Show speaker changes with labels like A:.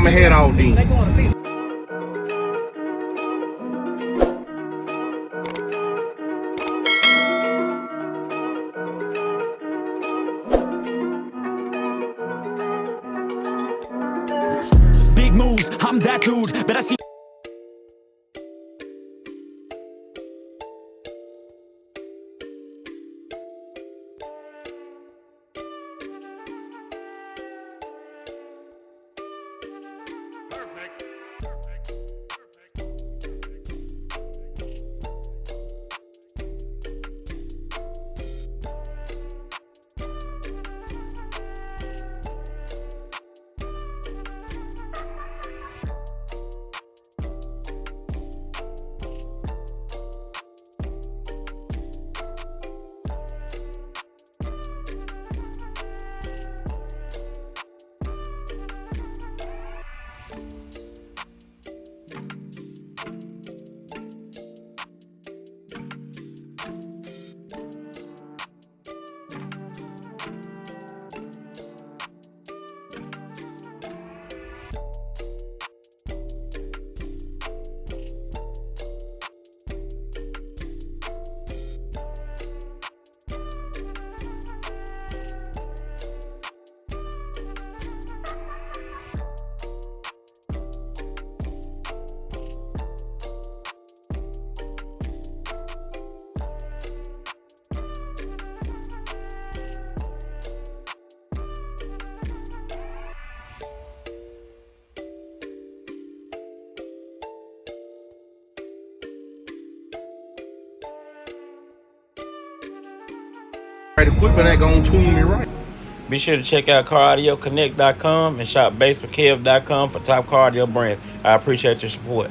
A: I'ma head out then.
B: Big moves, I'm that dude, but I see.
A: Equipment ain't gonna tune me right.
C: Be sure to check out CarAudioConnect.com and shop BASSWITHKEV.com for top car audio brands. I appreciate your support.